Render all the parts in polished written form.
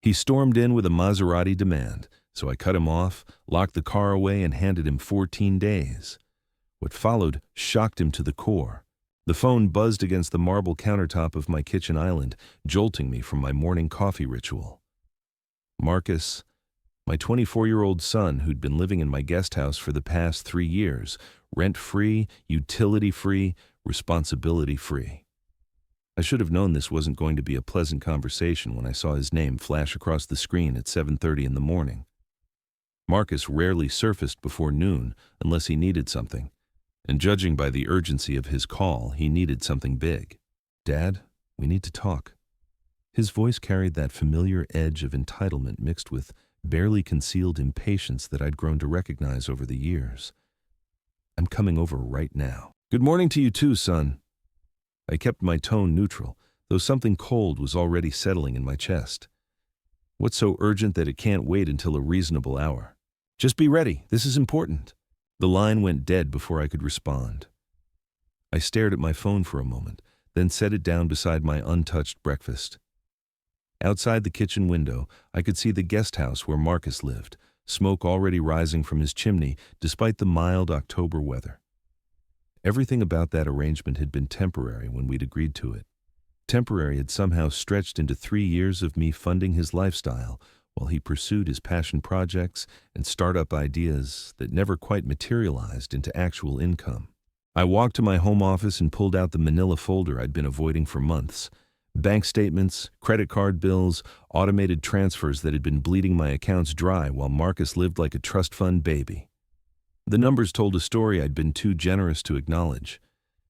He stormed in with a Maserati demand, so I cut him off, locked the car away, and handed him 14 days. What followed shocked him to the core. The phone buzzed against the marble countertop of my kitchen island, jolting me from my morning coffee ritual. Marcus, my 24-year-old son who'd been living in my guest house for the past 3 years, rent-free, utility-free, responsibility-free. I should have known this wasn't going to be a pleasant conversation when I saw his name flash across the screen at 7:30 in the morning. Marcus rarely surfaced before noon unless he needed something, and judging by the urgency of his call, he needed something big. "Dad, we need to talk." His voice carried that familiar edge of entitlement mixed with barely concealed impatience that I'd grown to recognize over the years. "I'm coming over right now." "Good morning to you too, son." I kept my tone neutral, though something cold was already settling in my chest. "What's so urgent that it can't wait until a reasonable hour?" "Just be ready, this is important." The line went dead before I could respond. I stared at my phone for a moment, then set it down beside my untouched breakfast. Outside the kitchen window, I could see the guest house where Marcus lived, smoke already rising from his chimney despite the mild October weather. Everything about that arrangement had been temporary when we'd agreed to it. Temporary had somehow stretched into 3 years of me funding his lifestyle while he pursued his passion projects and startup ideas that never quite materialized into actual income. I walked to my home office and pulled out the manila folder I'd been avoiding for months. Bank statements, credit card bills, automated transfers that had been bleeding my accounts dry while Marcus lived like a trust fund baby. The numbers told a story I'd been too generous to acknowledge.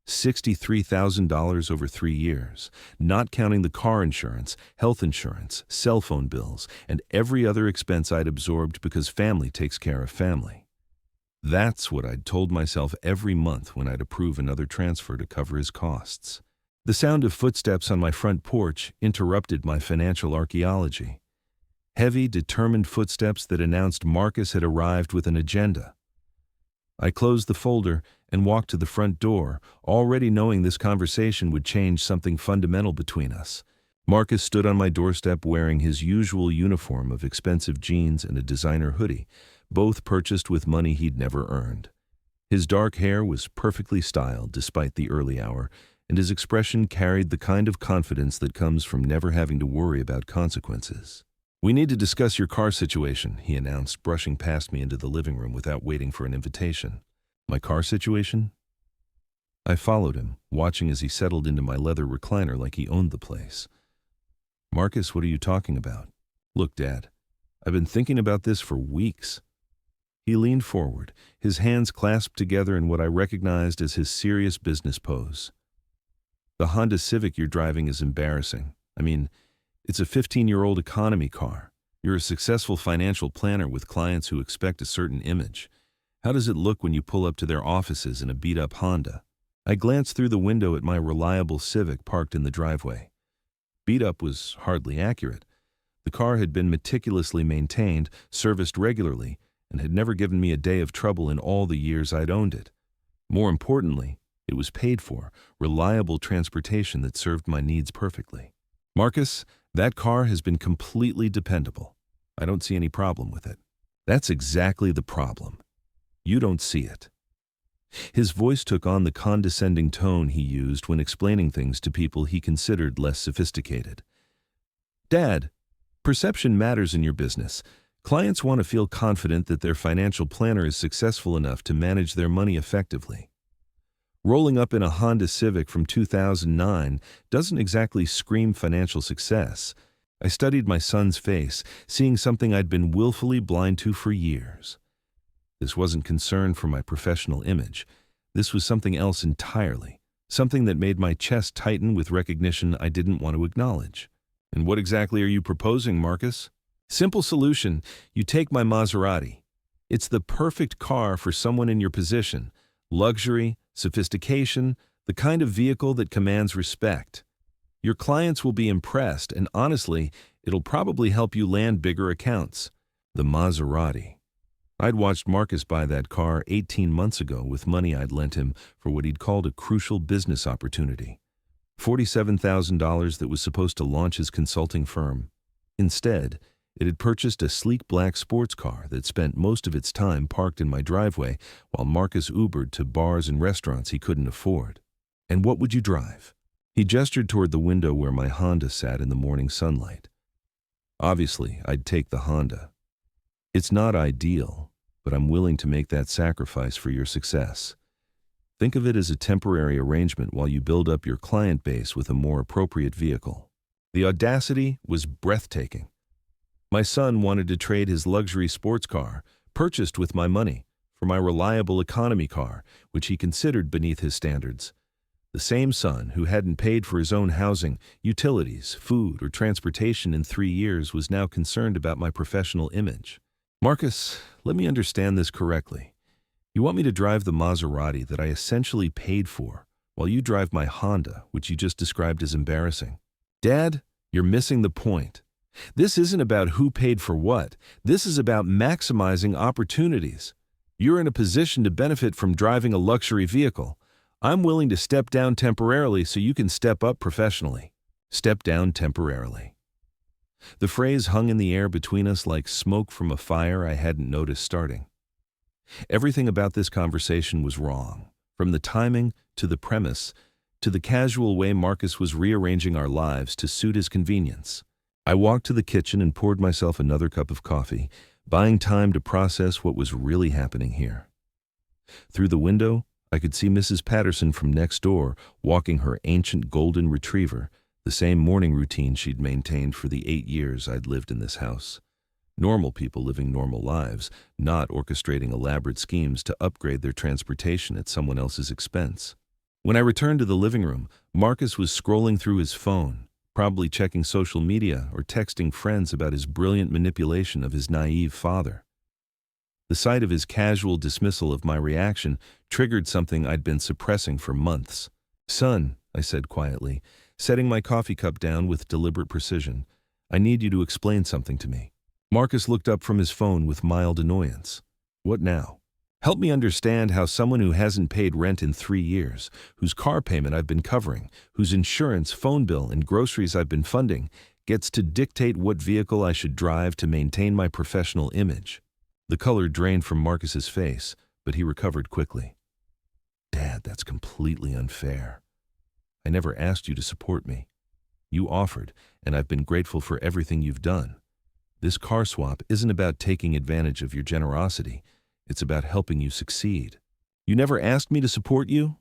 $63,000 over 3 years, not counting the car insurance, health insurance, cell phone bills, and every other expense I'd absorbed because family takes care of family. That's what I'd told myself every month when I'd approve another transfer to cover his costs. The sound of footsteps on my front porch interrupted my financial archaeology. Heavy, determined footsteps that announced Marcus had arrived with an agenda. I closed the folder and walked to the front door, already knowing this conversation would change something fundamental between us. Marcus stood on my doorstep wearing his usual uniform of expensive jeans and a designer hoodie, both purchased with money he'd never earned. His dark hair was perfectly styled despite the early hour, and his expression carried the kind of confidence that comes from never having to worry about consequences. "We need to discuss your car situation," he announced, brushing past me into the living room without waiting for an invitation. "My car situation?" I followed him, watching as he settled into my leather recliner like he owned the place. "Marcus, what are you talking about?" "Look, Dad, I've been thinking about this for weeks." He leaned forward, his hands clasped together in what I recognized as his serious business pose. "The Honda Civic you're driving is embarrassing. I mean, it's a 15-year-old economy car. You're a successful financial planner with clients who expect a certain image. How does it look when you pull up to their offices in a beat-up Honda?" I glanced through the window at my reliable Civic parked in the driveway. Beat-up was hardly accurate. The car had been meticulously maintained, serviced regularly, and had never given me a day of trouble in all the years I'd owned it. More importantly, it was paid for, reliable transportation that served my needs perfectly. "Marcus, that car has been completely dependable. I don't see any problem with it." "That's exactly the problem. You don't see it." His voice took on the condescending tone he used when explaining things to people he considered less sophisticated. "Dad, perception matters in your business. Clients want to feel confident that their financial planner is successful enough to manage their money effectively. Rolling up in a Honda Civic from 2009 doesn't exactly scream financial success." I studied my son's face, seeing something I'd been willfully blind to for years. This wasn't concern for my professional image. This was something else entirely, something that made my chest tighten with recognition I didn't want to acknowledge. "And what exactly are you proposing, Marcus?" "Simple solution. You take my Maserati. It's the perfect car for someone in your position. Luxury, sophistication, the kind of vehicle that commands respect. Your clients will be impressed, and honestly, it'll probably help you land bigger accounts." The Maserati. I'd watched Marcus buy that car 18 months ago with money I'd lent him for what he'd called a crucial business opportunity. $47,000 that was supposed to launch his consulting firm. Instead, it had purchased a sleek black sports car that spent most of its time parked in my driveway while Marcus Ubered to bars and restaurants he couldn't afford. "And what would you drive?" He gestured toward the window where my Honda sat in the morning sunlight. "Obviously, I'd take the Honda. It's not ideal, but I'm willing to make that sacrifice for your success. Think of it as a temporary arrangement while you build up your client base with a more appropriate vehicle." The audacity was breathtaking. My son wanted to trade his luxury sports car, purchased with my money, for my reliable economy car, which he considered beneath his standards. The same son who hadn't paid for his own housing, utilities, food, or transportation in 3 years was now concerned about my professional image. "Marcus, let me understand this correctly. You want me to drive the Maserati that I essentially paid for, while you drive my Honda, which you just described as embarrassing. Dad, you're missing the point. This isn't about who paid for what. This is about maximizing opportunities. You're in a position to benefit from driving a luxury vehicle. I'm willing to step down temporarily so you can step up professionally." Step down temporarily. The phrase hung in the air between us like smoke from a fire I hadn't noticed starting. Everything about this conversation was wrong, from the timing to the premise to the casual way Marcus was rearranging our lives to suit his convenience. I walked to the kitchen and poured myself another cup of coffee, buying time to process what was really happening here. Through the window, I could see Mrs. Patterson from next door walking her ancient golden retriever, the same morning routine she'd maintained for the 8 years I'd lived in this house. Normal people living normal lives, not orchestrating elaborate schemes to upgrade their transportation at someone else's expense. When I returned to the living room, Marcus was scrolling through his phone, probably checking social media or texting friends about his brilliant manipulation of his naive father. The sight of his casual dismissal of my reaction triggered something I'd been suppressing for months. "Son," I said quietly, setting my coffee cup down with deliberate precision, "I need you to explain something to me." Marcus looked up from his phone with mild annoyance. "What now?" "Help me understand how someone who hasn't paid rent in 3 years, whose car payment I've been covering, whose insurance, phone bill, and groceries I've been funding, gets to dictate what vehicle I should drive to maintain my professional image." The color drained from Marcus's face, but he recovered quickly. "Dad, that's completely unfair. I never asked you to support me. You offered, and I've been grateful for everything you've done. This car swap isn't about taking advantage of your generosity. It's about helping you succeed. You never asked me to support you?"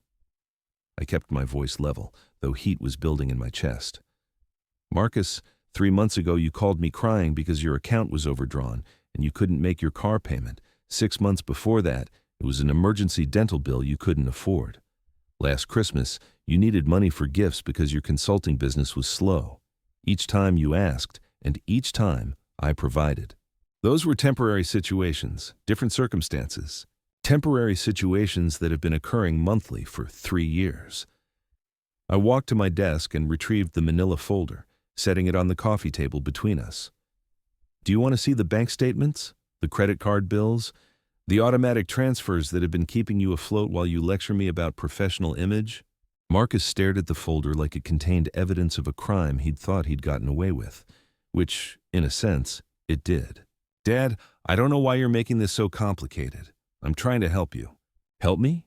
I kept my voice level, though heat was building in my chest. "Marcus, 3 months ago you called me crying because your account was overdrawn and you couldn't make your car payment. 6 months before that, it was an emergency dental bill you couldn't afford. Last Christmas, you needed money for gifts because your consulting business was slow. Each time you asked, and each time I provided. Those were temporary situations, different circumstances. Temporary situations that have been occurring monthly for 3 years." I walked to my desk and retrieved the manila folder, setting it on the coffee table between us. "Do you want to see the bank statements, the credit card bills, the automatic transfers that have been keeping you afloat while you lecture me about professional image?" Marcus stared at the folder like it contained evidence of a crime he'd thought he'd gotten away with, which, in a sense, it did. "Dad, I don't know why you're making this so complicated. I'm trying to help you." "Help me?"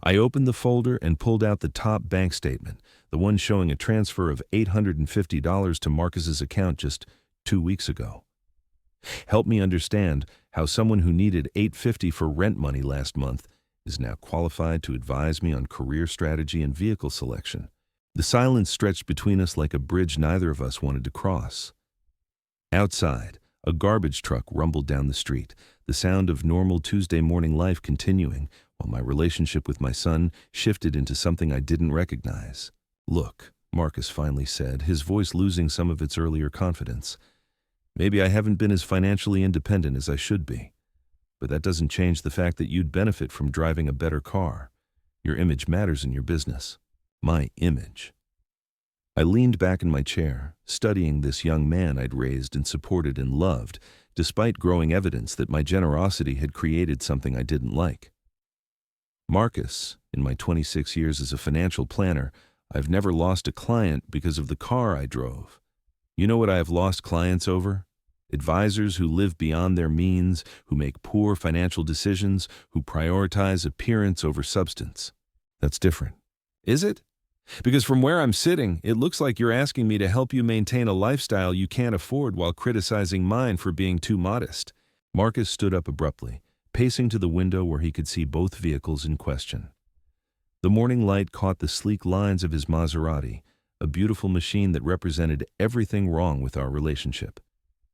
I opened the folder and pulled out the top bank statement, the one showing a transfer of $850 to Marcus's account just 2 weeks ago. "Help me understand how someone who needed $850 for rent money last month is now qualified to advise me on career strategy and vehicle selection." The silence stretched between us like a bridge neither of us wanted to cross. Outside, a garbage truck rumbled down the street, the sound of normal Tuesday morning life continuing, while my relationship with my son shifted into something I didn't recognize. "Look," Marcus finally said, his voice losing some of its earlier confidence. "Maybe I haven't been as financially independent as I should be, but that doesn't change the fact that you'd benefit from driving a better car. Your image matters in your business." My image. I leaned back in my chair, studying this young man I'd raised and supported and loved, despite growing evidence that my generosity had created something I didn't like. "Marcus, in my 26 years as a financial planner, I've never lost a client because of the car I drove. You know what I have lost clients over? Advisors who live beyond their means, who make poor financial decisions, who prioritize appearance over substance. That's different. Is it? Because from where I'm sitting, it looks like you're asking me to help you maintain a lifestyle you can't afford while criticizing mine for being too modest. Marcus stood up abruptly, pacing to the window where he could see both vehicles in question. The morning light caught the sleek lines of his Maserati, a beautiful machine that represented everything wrong with our relationship.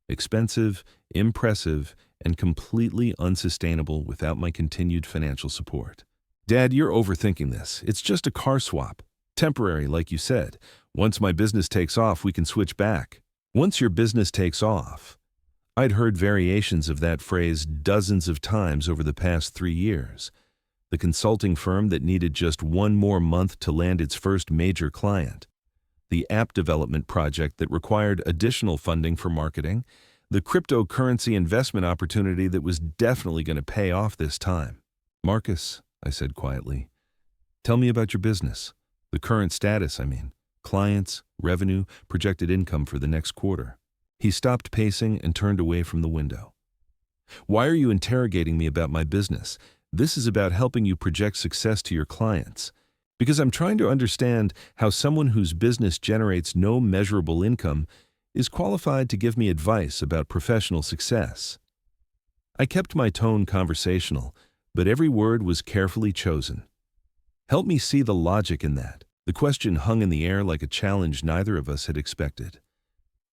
Expensive, impressive, and completely unsustainable without my continued financial support. Dad, you're overthinking this. It's just a car swap. Temporary, like you said. Once my business takes off, we can switch back. Once your business takes off. I'd heard variations of that phrase dozens of times over the past 3 years. The consulting firm that needed just one more month to land its first major client. The app development project that required additional funding for marketing. The cryptocurrency investment opportunity that was definitely going to pay off this time. Marcus, I said quietly, tell me about your business. The current status, I mean. Clients, revenue, projected income for the next quarter. He stopped pacing and turned away from the window. Why are you interrogating me about my business? This is about helping you project success to your clients. Because I'm trying to understand how someone whose business generates no measurable income is qualified to give me advice about professional success. I kept my tone conversational, but every word was carefully chosen. Help me see the logic in that. The question hung in the air like a challenge neither of us had expected.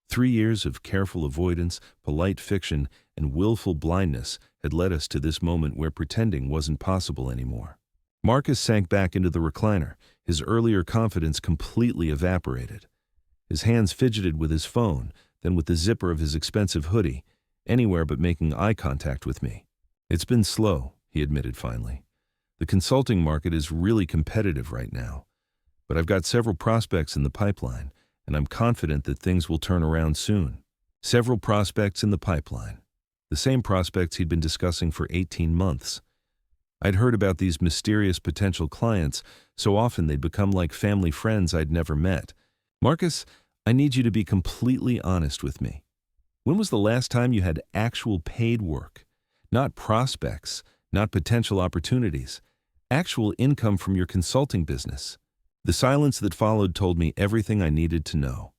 3 years of careful avoidance, polite fiction, and willful blindness had led us to this moment where pretending wasn't possible anymore. Marcus sank back into the recliner, his earlier confidence completely evaporated. His hands fidgeted with his phone, then with the zipper of his expensive hoodie, anywhere but making eye contact with me. It's been slow, he admitted finally. The consulting market is really competitive right now, but I've got several prospects in the pipeline, and I'm confident that things will turn around soon. Several prospects in the pipeline. The same prospects he'd been discussing for 18 months. I'd heard about these mysterious potential clients so often they'd become like family friends I'd never met. Marcus, I need you to be completely honest with me. When was the last time you had actual paid work? Not prospects, not potential opportunities. Actual income from your consulting business. The silence that followed told me everything I needed to know.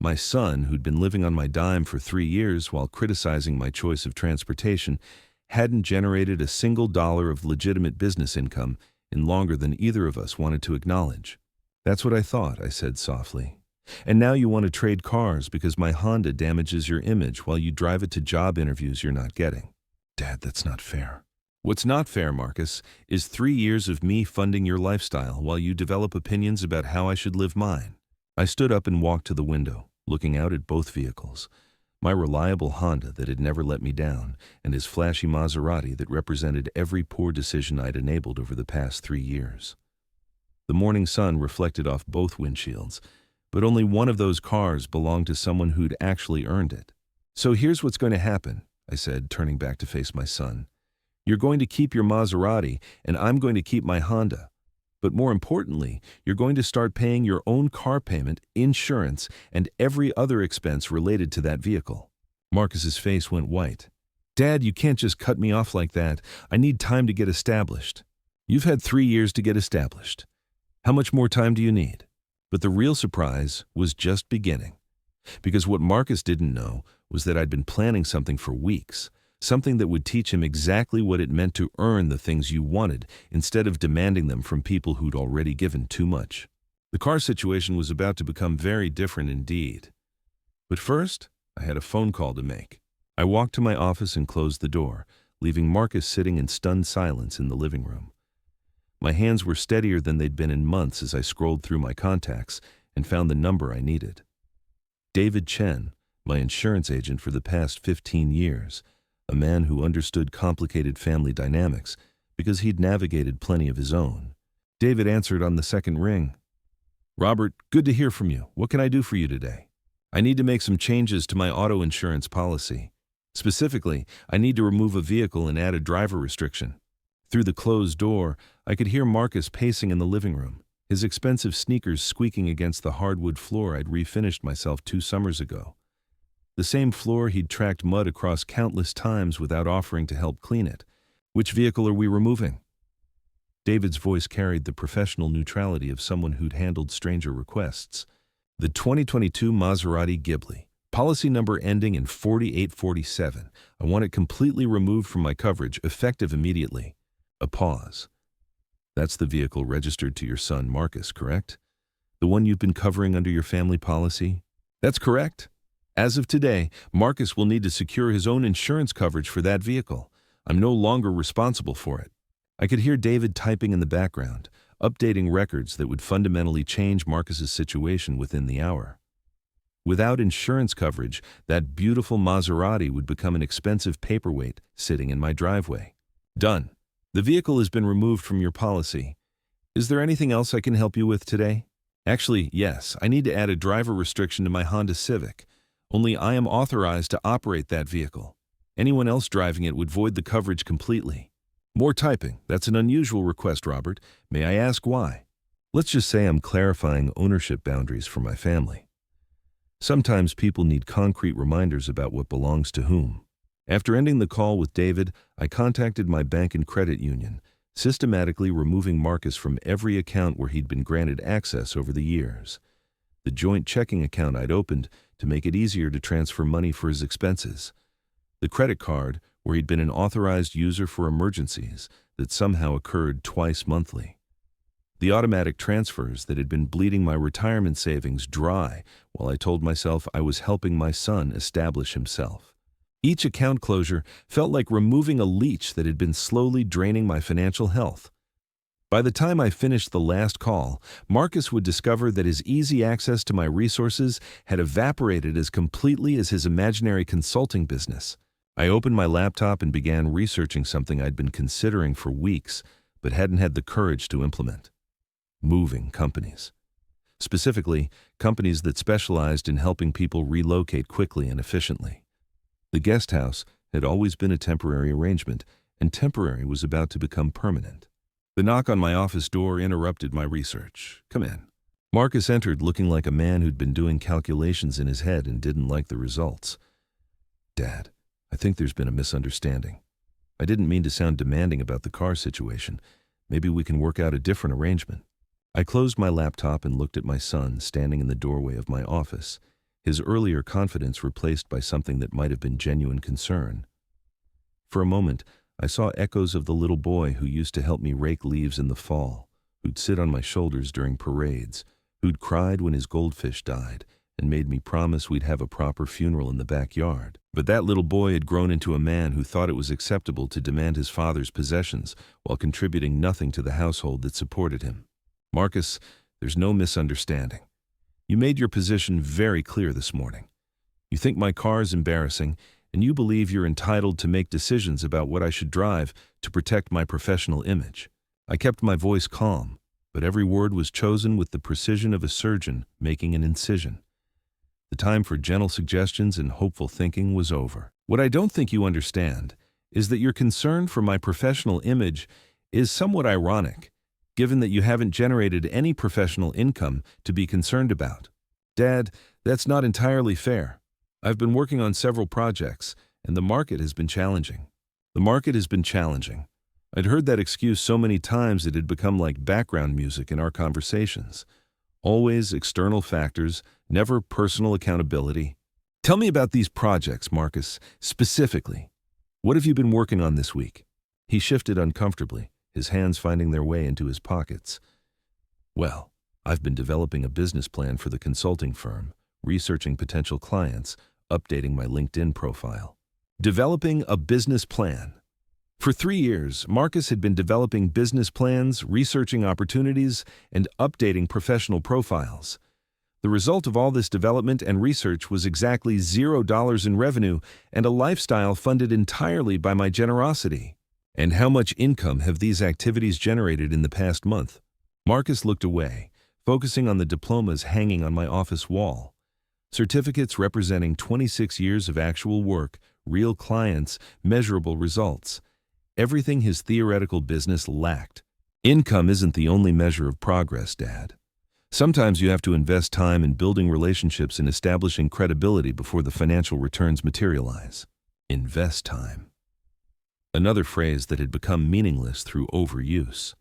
My son, who'd been living on my dime for 3 years while criticizing my choice of transportation, hadn't generated a single dollar of legitimate business income in longer than either of us wanted to acknowledge. That's what I thought, I said softly. And now you want to trade cars because my Honda damages your image while you drive it to job interviews you're not getting. Dad, that's not fair. What's not fair, Marcus, is 3 years of me funding your lifestyle while you develop opinions about how I should live mine. I stood up and walked to the window, looking out at both vehicles. My reliable Honda that had never let me down, and his flashy Maserati that represented every poor decision I'd enabled over the past 3 years. The morning sun reflected off both windshields, but only one of those cars belonged to someone who'd actually earned it. So here's what's going to happen, I said, turning back to face my son. You're going to keep your Maserati, and I'm going to keep my Honda. But more importantly, you're going to start paying your own car payment, insurance, and every other expense related to that vehicle. Marcus's face went white. Dad, you can't just cut me off like that. I need time to get established. You've had 3 years to get established. How much more time do you need? But the real surprise was just beginning. Because what Marcus didn't know was that I'd been planning something for weeks. Something that would teach him exactly what it meant to earn the things you wanted instead of demanding them from people who'd already given too much. The car situation was about to become very different indeed. But first, I had a phone call to make. I walked to my office and closed the door, leaving Marcus sitting in stunned silence in the living room. My hands were steadier than they'd been in months as I scrolled through my contacts and found the number I needed. David Chen, my insurance agent for the past 15 years, a man who understood complicated family dynamics because he'd navigated plenty of his own. David answered on the second ring. Robert, good to hear from you. What can I do for you today? I need to make some changes to my auto insurance policy. Specifically, I need to remove a vehicle and add a driver restriction. Through the closed door, I could hear Marcus pacing in the living room. his expensive sneakers squeaking against the hardwood floor I'd refinished myself 2 summers ago. The same floor he'd tracked mud across countless times without offering to help clean it. "Which vehicle are we removing?" David's voice carried the professional neutrality of someone who'd handled stranger requests. "The 2022 Maserati Ghibli. Policy number ending in 4847. I want it completely removed from my coverage, effective immediately." A pause. "That's the vehicle registered to your son, Marcus, correct? The one you've been covering under your family policy?" "That's correct. As of today, Marcus will need to secure his own insurance coverage for that vehicle. I'm no longer responsible for it." I could hear David typing in the background, updating records that would fundamentally change Marcus's situation within the hour. Without insurance coverage, that beautiful Maserati would become an expensive paperweight sitting in my driveway. "Done. The vehicle has been removed from your policy. Is there anything else I can help you with today?" "Actually, yes. I need to add a driver restriction to my Honda Civic. Only I am authorized to operate that vehicle. Anyone else driving it would void the coverage completely." More typing. "That's an unusual request, Robert. May I ask why?" Let's just say I'm clarifying ownership boundaries for my family. Sometimes people need concrete reminders about what belongs to whom. After ending the call with David, I contacted my bank and credit union, systematically removing Marcus from every account where he'd been granted access over the years. The joint checking account I'd opened to make it easier to transfer money for his expenses. The credit card, where he'd been an authorized user for emergencies that somehow occurred twice monthly. The automatic transfers that had been bleeding my retirement savings dry while I told myself I was helping my son establish himself. Each account closure felt like removing a leech that had been slowly draining my financial health. By the time I finished the last call, Marcus would discover that his easy access to my resources had evaporated as completely as his imaginary consulting business. I opened my laptop and began researching something I'd been considering for weeks, but hadn't had the courage to implement. Moving companies. Specifically, companies that specialized in helping people relocate quickly and efficiently. The guest house had always been a temporary arrangement, and temporary was about to become permanent. The knock on my office door interrupted my research. "Come in." Marcus entered looking like a man who'd been doing calculations in his head and didn't like the results. "Dad, I think there's been a misunderstanding. I didn't mean to sound demanding about the car situation. Maybe we can work out a different arrangement." I closed my laptop and looked at my son standing in the doorway of my office, his earlier confidence replaced by something that might have been genuine concern. For a moment, I saw echoes of the little boy who used to help me rake leaves in the fall, who'd sit on my shoulders during parades, who'd cried when his goldfish died, and made me promise we'd have a proper funeral in the backyard. But that little boy had grown into a man who thought it was acceptable to demand his father's possessions while contributing nothing to the household that supported him. "Marcus, there's no misunderstanding. You made your position very clear this morning. You think my car is embarrassing, and you believe you're entitled to make decisions about what I should drive to protect my professional image." I kept my voice calm, but every word was chosen with the precision of a surgeon making an incision. The time for gentle suggestions and hopeful thinking was over. "What I don't think you understand is that your concern for my professional image is somewhat ironic, given that you haven't generated any professional income to be concerned about. Dad, that's not entirely fair. I've been working on several projects, and the market has been challenging." The market has been challenging. I'd heard that excuse so many times it had become like background music in our conversations. Always external factors, never personal accountability. "Tell me about these projects, Marcus, specifically. What have you been working on this week?" He shifted uncomfortably, his hands finding their way into his pockets. "Well, I've been developing a business plan for the consulting firm, researching potential clients, updating my LinkedIn profile." Developing a business plan. For 3 years, Marcus had been developing business plans, researching opportunities, and updating professional profiles. The result of all this development and research was exactly $0 in revenue and a lifestyle funded entirely by my generosity. "And how much income have these activities generated in the past month?" Marcus looked away, focusing on the diplomas hanging on my office wall. Certificates representing 26 years of actual work, real clients, measurable results. Everything his theoretical business lacked. Income isn't the only measure of progress, Dad. Sometimes you have to invest time in building relationships and establishing credibility before the financial returns materialize. Invest time. Another phrase that had become meaningless through overuse.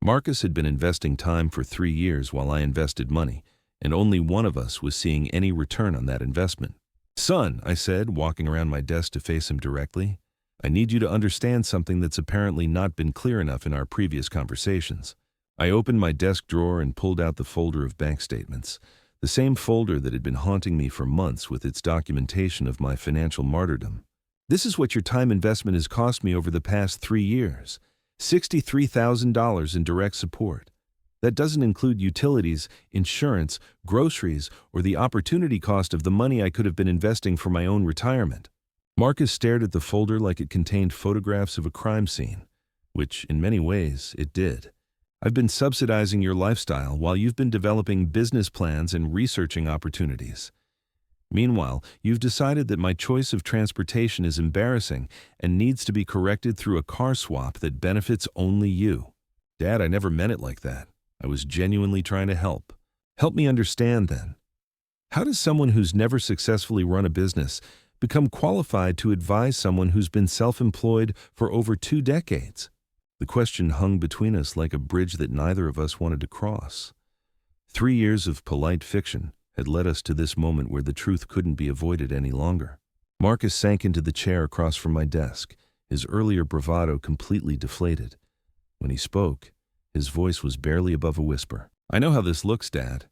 Marcus had been investing time for 3 years while I invested money, and only one of us was seeing any return on that investment. Son, I said, walking around my desk to face him directly, I need you to understand something that's apparently not been clear enough in our previous conversations. I opened my desk drawer and pulled out the folder of bank statements, the same folder that had been haunting me for months with its documentation of my financial martyrdom. This is what your time investment has cost me over the past 3 years, $63,000 in direct support. That doesn't include utilities, insurance, groceries, or the opportunity cost of the money I could have been investing for my own retirement. Marcus stared at the folder like it contained photographs of a crime scene, which, in many ways, it did. I've been subsidizing your lifestyle while you've been developing business plans and researching opportunities. Meanwhile, you've decided that my choice of transportation is embarrassing and needs to be corrected through a car swap that benefits only you. Dad, I never meant it like that. I was genuinely trying to help. Help me understand, then. How does someone who's never successfully run a business become qualified to advise someone who's been self-employed for over 2 decades? The question hung between us like a bridge that neither of us wanted to cross. 3 years of polite fiction had led us to this moment where the truth couldn't be avoided any longer. Marcus sank into the chair across from my desk, his earlier bravado completely deflated. When he spoke, his voice was barely above a whisper. I know how this looks, Dad.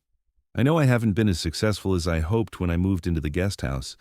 I know I haven't been as successful as I hoped when I moved into the guest house,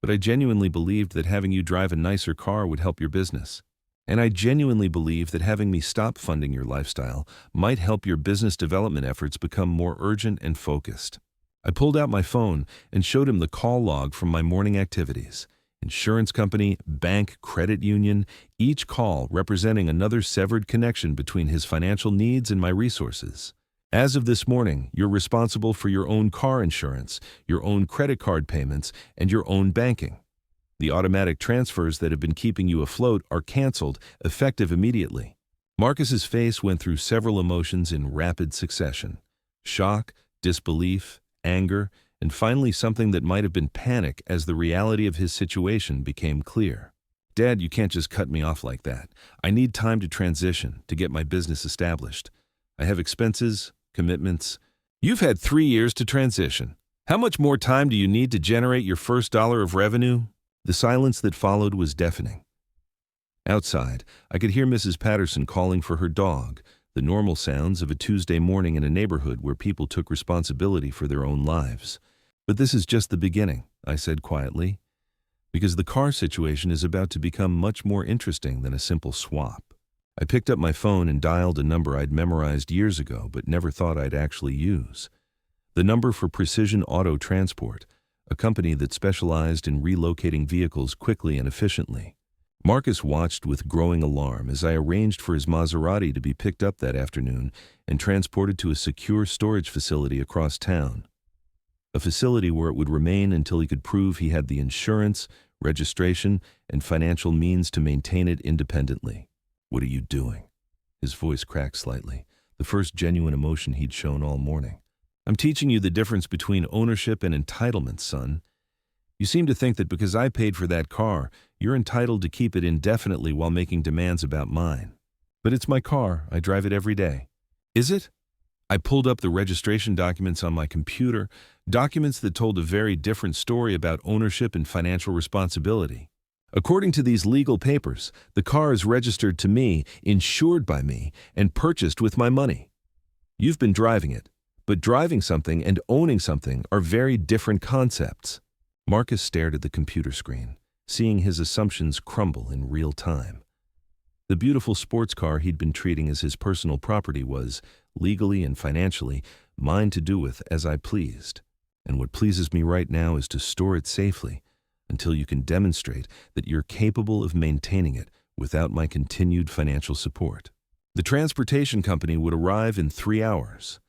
but I genuinely believed that having you drive a nicer car would help your business. And I genuinely believe that having me stop funding your lifestyle might help your business development efforts become more urgent and focused. I pulled out my phone and showed him the call log from my morning activities. Insurance company, bank, credit union, each call representing another severed connection between his financial needs and my resources. As of this morning, you're responsible for your own car insurance, your own credit card payments, and your own banking. The automatic transfers that have been keeping you afloat are canceled, effective immediately. Marcus's face went through several emotions in rapid succession: shock, disbelief, anger, and finally something that might have been panic as the reality of his situation became clear. Dad, you can't just cut me off like that. I need time to transition, to get my business established. I have expenses, commitments. You've had 3 years to transition. How much more time do you need to generate your first dollar of revenue? The silence that followed was deafening. Outside, I could hear Mrs. Patterson calling for her dog, the normal sounds of a Tuesday morning in a neighborhood where people took responsibility for their own lives. But this is just the beginning, I said quietly, because the car situation is about to become much more interesting than a simple swap. I picked up my phone and dialed a number I'd memorized years ago but never thought I'd actually use. The number for Precision Auto Transport, a company that specialized in relocating vehicles quickly and efficiently. Marcus watched with growing alarm as I arranged for his Maserati to be picked up that afternoon and transported to a secure storage facility across town. A facility where it would remain until he could prove he had the insurance, registration, and financial means to maintain it independently. What are you doing? His voice cracked slightly, the first genuine emotion he'd shown all morning. I'm teaching you the difference between ownership and entitlement, son. You seem to think that because I paid for that car, you're entitled to keep it indefinitely while making demands about mine. But it's my car. I drive it every day. Is it? I pulled up the registration documents on my computer, documents that told a very different story about ownership and financial responsibility. According to these legal papers, the car is registered to me, insured by me, and purchased with my money. You've been driving it, but driving something and owning something are very different concepts. Marcus stared at the computer screen, seeing his assumptions crumble in real time. The beautiful sports car he'd been treating as his personal property was, legally and financially, mine to do with as I pleased. And what pleases me right now is to store it safely until you can demonstrate that you're capable of maintaining it without my continued financial support. The transportation company would arrive in 3 hours.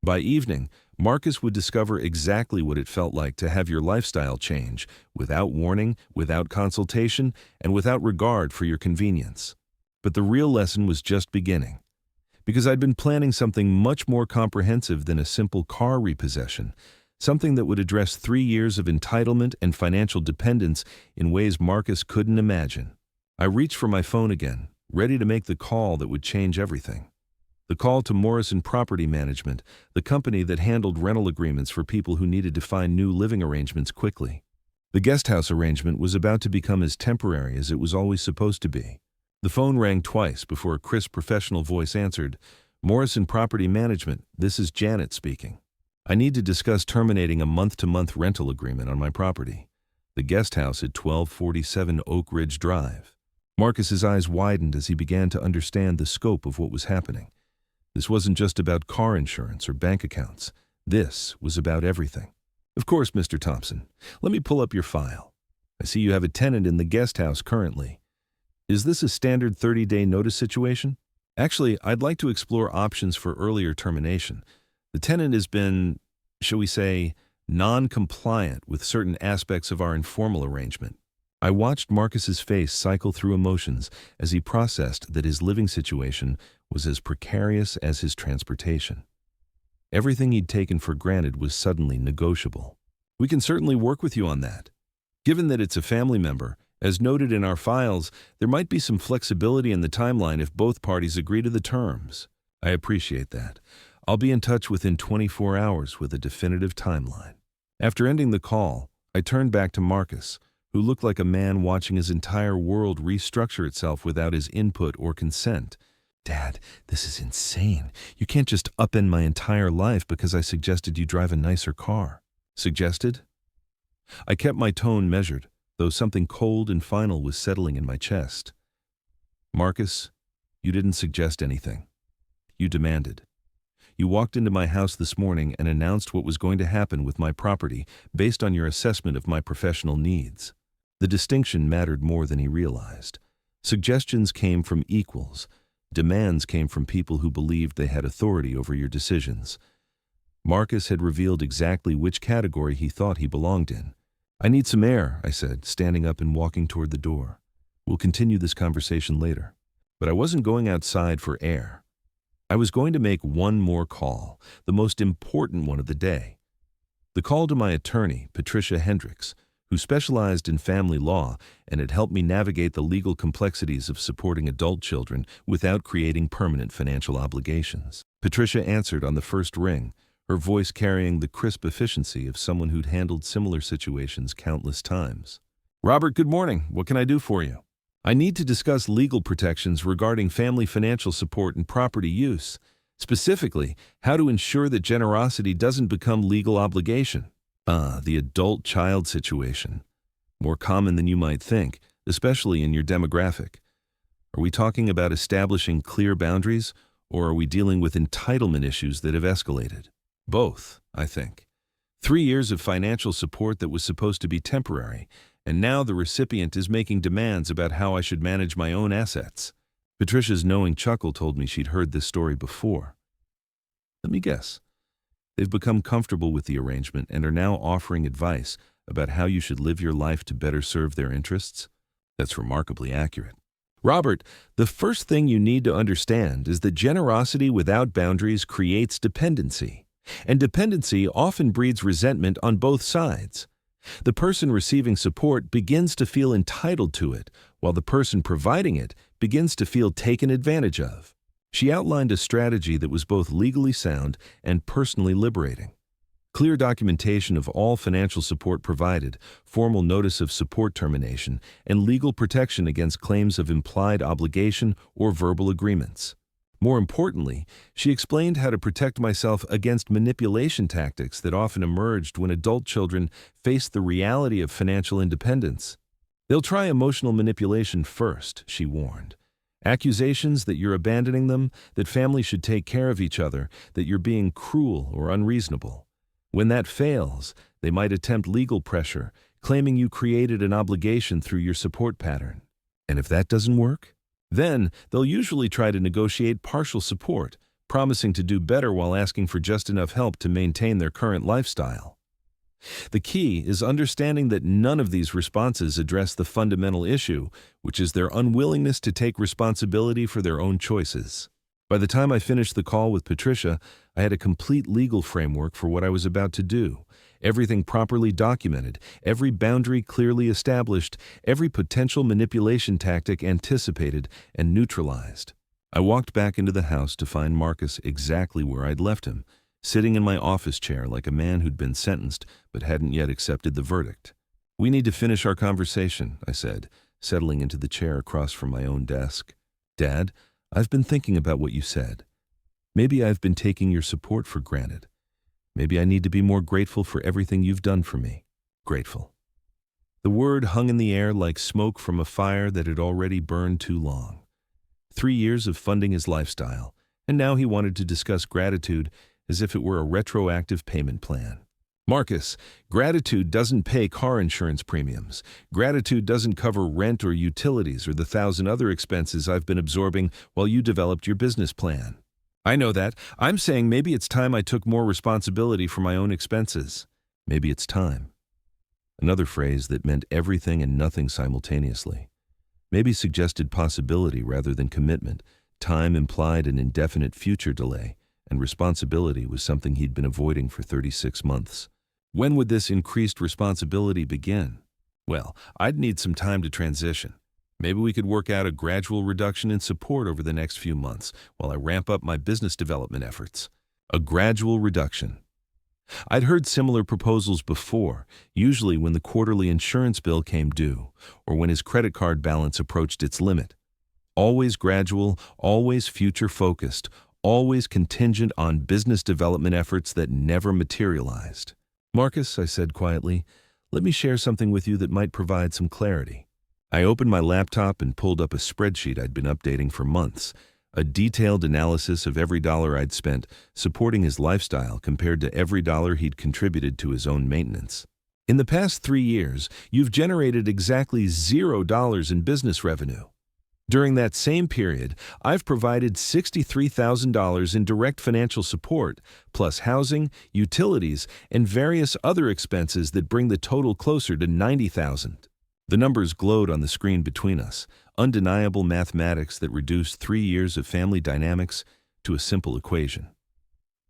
By evening, Marcus would discover exactly what it felt like to have your lifestyle change, without warning, without consultation, and without regard for your convenience. But the real lesson was just beginning. because I'd been planning something much more comprehensive than a simple car repossession, something that would address 3 years of entitlement and financial dependence in ways Marcus couldn't imagine. I reached for my phone again, ready to make the call that would change everything. The call to Morrison Property Management, the company that handled rental agreements for people who needed to find new living arrangements quickly. The guest house arrangement was about to become as temporary as it was always supposed to be. The phone rang twice before a crisp professional voice answered. Morrison Property Management, this is Janet speaking. I need to discuss terminating a month-to-month rental agreement on my property, the guest house at 1247 Oak Ridge Drive. Marcus's eyes widened as he began to understand the scope of what was happening. This wasn't just about car insurance or bank accounts. This was about everything. Of course, Mr. Thompson. Let me pull up your file. I see you have a tenant in the guest house currently. Is this a standard 30-day notice situation? Actually, I'd like to explore options for earlier termination. The tenant has been, shall we say, non-compliant with certain aspects of our informal arrangement. I watched Marcus's face cycle through emotions as he processed that his living situation was as precarious as his transportation. Everything he'd taken for granted was suddenly negotiable. We can certainly work with you on that. Given that it's a family member, as noted in our files, there might be some flexibility in the timeline if both parties agree to the terms. I appreciate that. I'll be in touch within 24 hours with a definitive timeline. After ending the call, I turned back to Marcus, who looked like a man watching his entire world restructure itself without his input or consent. Dad, this is insane. You can't just upend my entire life because I suggested you drive a nicer car. Suggested? I kept my tone measured, though something cold and final was settling in my chest. Marcus, you didn't suggest anything. You demanded. You walked into my house this morning and announced what was going to happen with my property based on your assessment of my professional needs. The distinction mattered more than he realized. Suggestions came from equals. Demands came from people who believed they had authority over your decisions. Marcus had revealed exactly which category he thought he belonged in. I need some air, I said, standing up and walking toward the door. We'll continue this conversation later. But I wasn't going outside for air. I was going to make one more call, the most important one of the day. The call to my attorney, Patricia Hendricks, who specialized in family law and had helped me navigate the legal complexities of supporting adult children without creating permanent financial obligations. Patricia answered on the first ring, her voice carrying the crisp efficiency of someone who'd handled similar situations countless times. Robert, good morning. What can I do for you? I need to discuss legal protections regarding family financial support and property use. Specifically, how to ensure that generosity doesn't become legal obligation. The adult-child situation. More common than you might think, especially in your demographic. Are we talking about establishing clear boundaries, or are we dealing with entitlement issues that have escalated? Both, I think. 3 years of financial support that was supposed to be temporary, and now the recipient is making demands about how I should manage my own assets. Patricia's knowing chuckle told me she'd heard this story before. Let me guess. They've become comfortable with the arrangement and are now offering advice about how you should live your life to better serve their interests? That's remarkably accurate. Robert, the first thing you need to understand is that generosity without boundaries creates dependency. And dependency often breeds resentment on both sides. The person receiving support begins to feel entitled to it, while the person providing it begins to feel taken advantage of. She outlined a strategy that was both legally sound and personally liberating. Clear documentation of all financial support provided, formal notice of support termination, and legal protection against claims of implied obligation or verbal agreements. More importantly, she explained how to protect myself against manipulation tactics that often emerged when adult children faced the reality of financial independence. They'll try emotional manipulation first, she warned. Accusations that you're abandoning them, that families should take care of each other, that you're being cruel or unreasonable. When that fails, they might attempt legal pressure, claiming you created an obligation through your support pattern. And if that doesn't work? Then they'll usually try to negotiate partial support, promising to do better while asking for just enough help to maintain their current lifestyle. The key is understanding that none of these responses address the fundamental issue, which is their unwillingness to take responsibility for their own choices. By the time I finished the call with Patricia, I had a complete legal framework for what I was about to do. Everything properly documented, every boundary clearly established, every potential manipulation tactic anticipated and neutralized. I walked back into the house to find Marcus exactly where I'd left him, sitting in my office chair like a man who'd been sentenced but hadn't yet accepted the verdict. "We need to finish our conversation," I said, settling into the chair across from my own desk. "Dad, I've been thinking about what you said. Maybe I've been taking your support for granted. Maybe I need to be more grateful for everything you've done for me. Grateful." The word hung in the air like smoke from a fire that had already burned too long. 3 years of funding his lifestyle, and now he wanted to discuss gratitude as if it were a retroactive payment plan. "Marcus, gratitude doesn't pay car insurance premiums. Gratitude doesn't cover rent or utilities or the 1,000 other expenses I've been absorbing while you developed your business plan." "I know that. I'm saying maybe it's time I took more responsibility for my own expenses. Maybe it's time." Another phrase that meant everything and nothing simultaneously. Maybe suggested possibility rather than commitment. Time implied an indefinite future delay, and responsibility was something he'd been avoiding for 36 months. When would this increased responsibility begin? Well, I'd need some time to transition. Maybe we could work out a gradual reduction in support over the next few months while I ramp up my business development efforts. A gradual reduction. I'd heard similar proposals before, usually when the quarterly insurance bill came due or when his credit card balance approached its limit. Always gradual, always future-focused, always contingent on business development efforts that never materialized. "Marcus," I said quietly, "let me share something with you that might provide some clarity." I opened my laptop and pulled up a spreadsheet I'd been updating for months, a detailed analysis of every dollar I'd spent supporting his lifestyle compared to every dollar he'd contributed to his own maintenance. "In the past 3 years, you've generated exactly $0 in business revenue. During that same period, I've provided $63,000 in direct financial support, plus housing, utilities, and various other expenses that bring the total closer to $90,000. The numbers glowed on the screen between us, undeniable mathematics that reduced 3 years of family dynamics to a simple equation.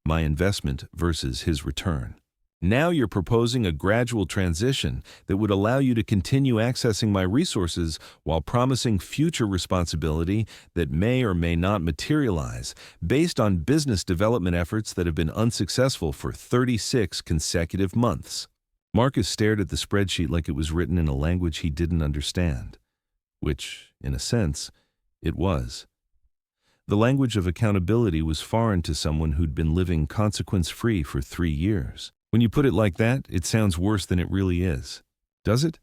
My investment versus his return. Now you're proposing a gradual transition that would allow you to continue accessing my resources while promising future responsibility that may or may not materialize based on business development efforts that have been unsuccessful for 36 consecutive months." Marcus stared at the spreadsheet like it was written in a language he didn't understand, which, in a sense, it was. The language of accountability was foreign to someone who'd been living consequence-free for 3 years. When you put it like that, it sounds worse than it really is. Does it?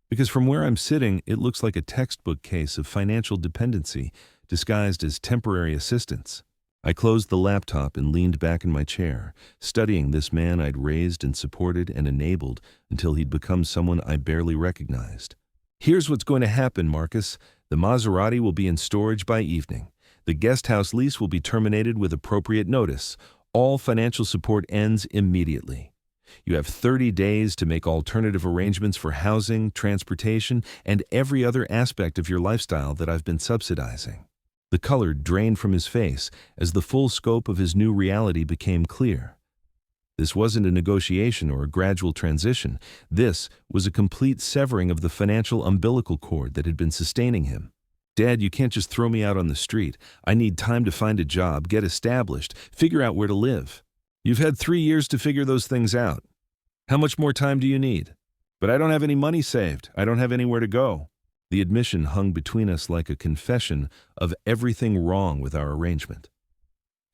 Because from where I'm sitting, it looks like a textbook case of financial dependency disguised as temporary assistance. I closed the laptop and leaned back in my chair, studying this man I'd raised and supported and enabled until he'd become someone I barely recognized. "Here's what's going to happen, Marcus. The Maserati will be in storage by evening. The guest house lease will be terminated with appropriate notice. All financial support ends immediately. You have 30 days to make alternative arrangements for housing, transportation, and every other aspect of your lifestyle that I've been subsidizing." The color drained from his face as the full scope of his new reality became clear. This wasn't a negotiation or a gradual transition. This was a complete severing of the financial umbilical cord that had been sustaining him. "Dad, you can't just throw me out on the street. I need time to find a job, get established, figure out where to live." "You've had 3 years to figure those things out. How much more time do you need?" "But I don't have any money saved. I don't have anywhere to go." The admission hung between us like a confession of everything wrong with our arrangement.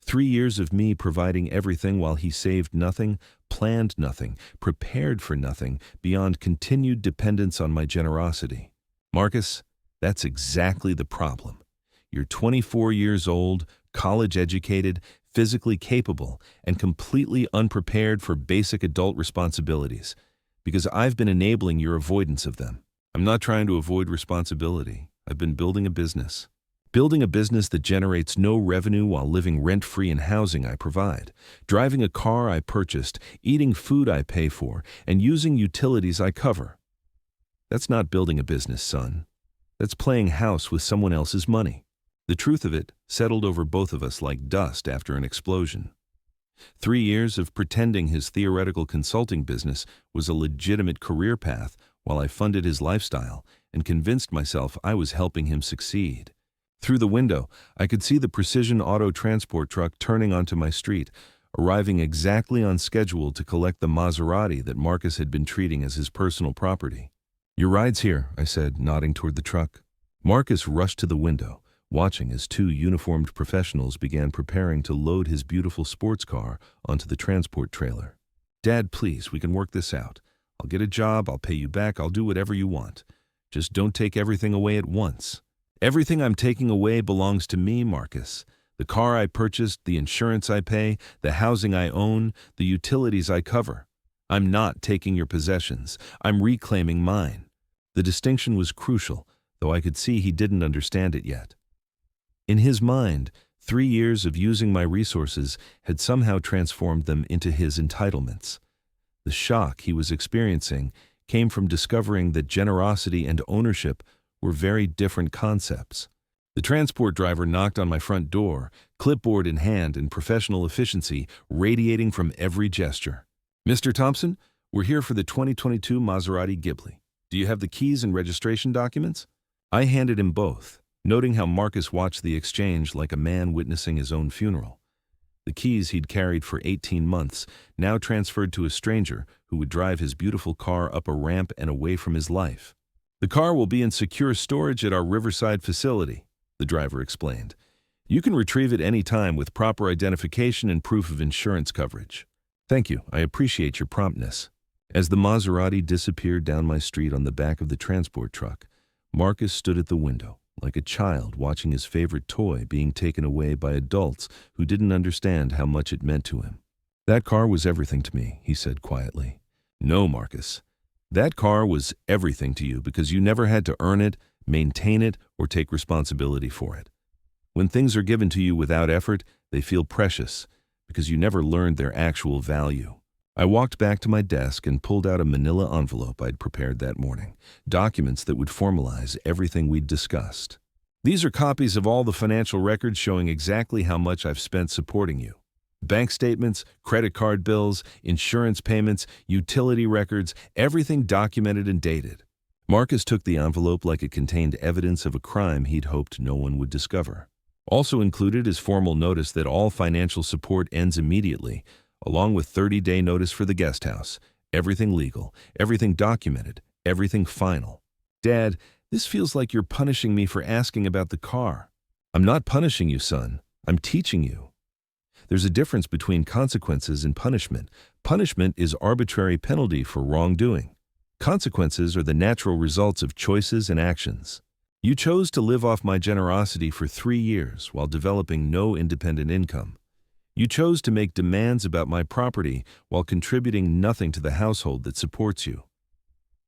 3 years of me providing everything while he saved nothing, planned nothing, prepared for nothing, beyond continued dependence on my generosity. "Marcus, that's exactly the problem. You're 24 years old, college-educated, physically capable, and completely unprepared for basic adult responsibilities, because I've been enabling your avoidance of them. I'm not trying to avoid responsibility. I've been building a business. Building a business that generates no revenue while living rent-free in housing I provide, driving a car I purchased, eating food I pay for, and using utilities I cover. That's not building a business, son. That's playing house with someone else's money. The truth of it settled over both of us like dust after an explosion. 3 years of pretending his theoretical consulting business was a legitimate career path while I funded his lifestyle and convinced myself I was helping him succeed. Through the window, I could see the precision auto transport truck turning onto my street, arriving exactly on schedule to collect the Maserati that Marcus had been treating as his personal property. "Your ride's here," I said, nodding toward the truck. Marcus rushed to the window, watching as 2 uniformed professionals began preparing to load his beautiful sports car onto the transport trailer. "Dad, please, we can work this out. I'll get a job, I'll pay you back, I'll do whatever you want. Just don't take everything away at once." "Everything I'm taking away belongs to me, Marcus. The car I purchased, the insurance I pay, the housing I own, the utilities I cover. I'm not taking your possessions. I'm reclaiming mine." The distinction was crucial, though I could see he didn't understand it yet. In his mind, 3 years of using my resources had somehow transformed them into his entitlements. The shock he was experiencing came from discovering that generosity and ownership were very different concepts. The transport driver knocked on my front door, clipboard in hand and professional efficiency radiating from every gesture. "Mr. Thompson, we're here for the 2022 Maserati Ghibli. Do you have the keys and registration documents?" I handed him both, noting how Marcus watched the exchange like a man witnessing his own funeral. The keys he'd carried for 18 months now transferred to a stranger who would drive his beautiful car up a ramp and away from his life. "The car will be in secure storage at our Riverside facility," the driver explained. "You can retrieve it any time with proper identification and proof of insurance coverage." "Thank you. I appreciate your promptness." As the Maserati disappeared down my street on the back of the transport truck, Marcus stood at the window, like a child watching his favorite toy being taken away by adults who didn't understand how much it meant to him. "That car was everything to me," he said quietly. "No, Marcus. That car was everything to you because you never had to earn it, maintain it, or take responsibility for it. When things are given to you without effort, they feel precious because you never learned their actual value." I walked back to my desk and pulled out a manila envelope I'd prepared that morning, documents that would formalize everything we'd discussed. "These are copies of all the financial records showing exactly how much I've spent supporting you. Bank statements, credit card bills, insurance payments, utility records, everything documented and dated." Marcus took the envelope like it contained evidence of a crime he'd hoped no one would discover. Also included is formal notice that all financial support ends immediately, along with 30-day notice for the guest house. Everything legal, everything documented, everything final. "Dad, this feels like you're punishing me for asking about the car." "I'm not punishing you, son. I'm teaching you. There's a difference between consequences and punishment. Punishment is arbitrary penalty for wrongdoing. Consequences are the natural results of choices and actions. You chose to live off my generosity for 3 years while developing no independent income. You chose to make demands about my property while contributing nothing to the household that supports you.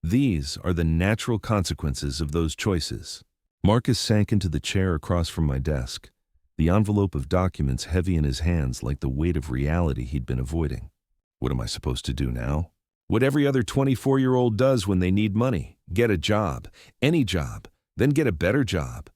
These are the natural consequences of those choices." Marcus sank into the chair across from my desk, the envelope of documents heavy in his hands like the weight of reality he'd been avoiding. "What am I supposed to do now?" "What every other 24-year-old does when they need money. Get a job, any job, then get a better job.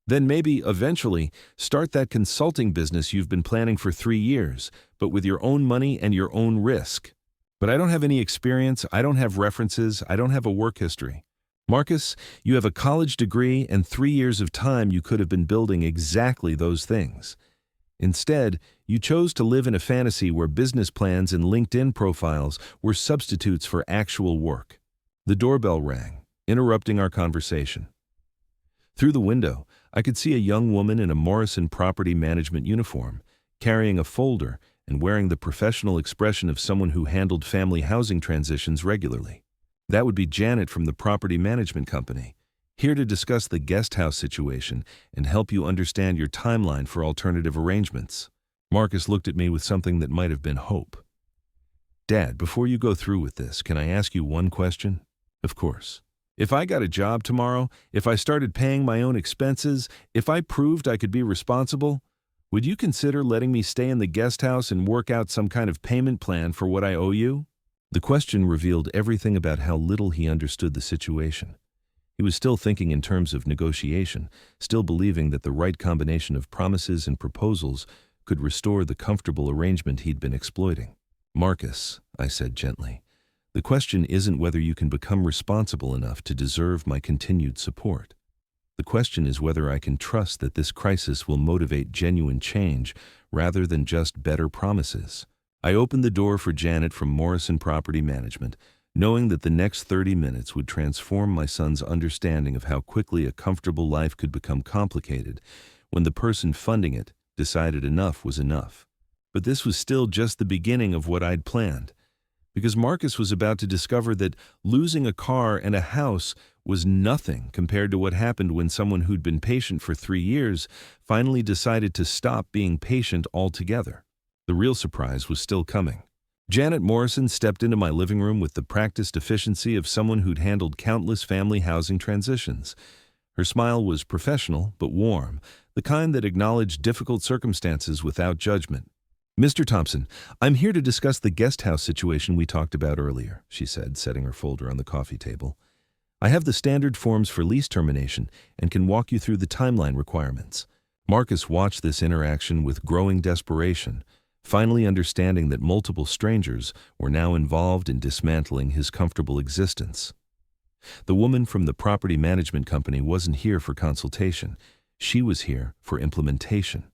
Then maybe, eventually, start that consulting business you've been planning for 3 years, but with your own money and your own risk." "But I don't have any experience, I don't have references, I don't have a work history." "Marcus, you have a college degree and 3 years of time you could have been building exactly those things. Instead, you chose to live in a fantasy where business plans and LinkedIn profiles were substitutes for actual work." The doorbell rang, interrupting our conversation. Through the window, I could see a young woman in a Morrison property management uniform, carrying a folder and wearing the professional expression of someone who handled family housing transitions regularly. That would be Janet from the property management company, here to discuss the guest house situation and help you understand your timeline for alternative arrangements. Marcus looked at me with something that might have been hope. "Dad, before you go through with this, can I ask you one question?" "Of course." "If I got a job tomorrow, if I started paying my own expenses, if I proved I could be responsible, would you consider letting me stay in the guest house and work out some kind of payment plan for what I owe you?" The question revealed everything about how little he understood the situation. He was still thinking in terms of negotiation, still believing that the right combination of promises and proposals could restore the comfortable arrangement he'd been exploiting. "Marcus," I said gently, "the question isn't whether you can become responsible enough to deserve my continued support. The question is whether I can trust that this crisis will motivate genuine change rather than just better promises." I opened the door for Janet from Morrison Property Management, knowing that the next 30 minutes would transform my son's understanding of how quickly a comfortable life could become complicated when the person funding it decided enough was enough. But this was still just the beginning of what I'd planned, because Marcus was about to discover that losing a car and a house was nothing compared to what happened when someone who'd been patient for 3 years finally decided to stop being patient altogether. The real surprise was still coming. Janet Morrison stepped into my living room with the practiced efficiency of someone who'd handled countless family housing transitions. Her smile was professional but warm, the kind that acknowledged difficult circumstances without judgment. "Mr. Thompson, I'm here to discuss the guest house situation we talked about earlier," she said, setting her folder on the coffee table. "I have the standard forms for lease termination and can walk you through the timeline requirements." Marcus watched this interaction with growing desperation, finally understanding that multiple strangers were now involved in dismantling his comfortable existence. The woman from the property management company wasn't here for consultation. She was here for implementation.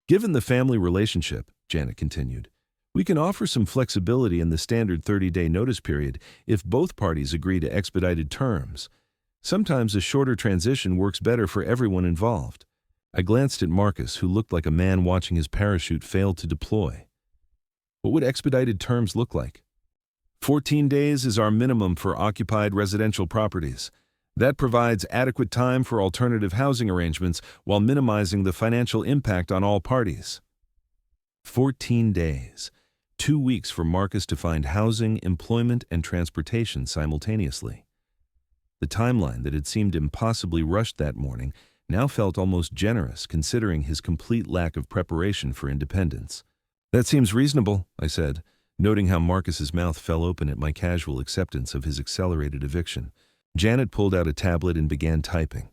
"Given the family relationship," Janet continued, "we can offer some flexibility in the standard 30-day notice period if both parties agree to expedited terms. Sometimes a shorter transition works better for everyone involved." I glanced at Marcus, who looked like a man watching his parachute fail to deploy. "What would expedited terms look like?" 14 days is our minimum for occupied residential properties. That provides adequate time for alternative housing arrangements while minimizing the financial impact on all parties." 14 days. 2 weeks for Marcus to find housing, employment, and transportation simultaneously. The timeline that had seemed impossibly rushed that morning now felt almost generous considering his complete lack of preparation for independence. "That seems reasonable," I said, noting how Marcus's mouth fell open at my casual acceptance of his accelerated eviction. Janet pulled out a tablet and began typing.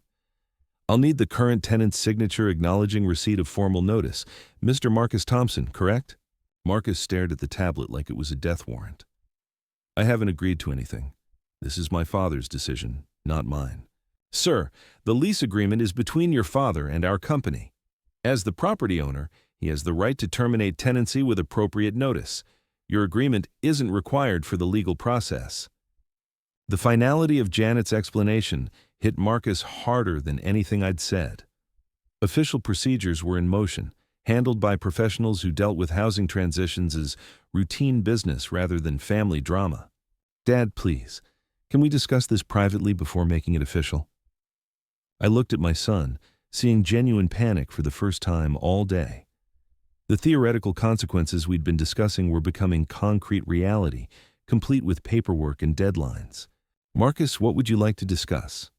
"I'll need the current tenant's signature acknowledging receipt of formal notice. Mr. Marcus Thompson, correct?" Marcus stared at the tablet like it was a death warrant. "I haven't agreed to anything. This is my father's decision, not mine." "Sir, the lease agreement is between your father and our company. As the property owner, he has the right to terminate tenancy with appropriate notice. Your agreement isn't required for the legal process." The finality of Janet's explanation hit Marcus harder than anything I'd said. Official procedures were in motion, handled by professionals who dealt with housing transitions as routine business rather than family drama. "Dad, please, can we discuss this privately before making it official?" I looked at my son, seeing genuine panic for the first time all day. The theoretical consequences we'd been discussing were becoming concrete reality, complete with paperwork and deadlines. "Marcus, what would you like to discuss?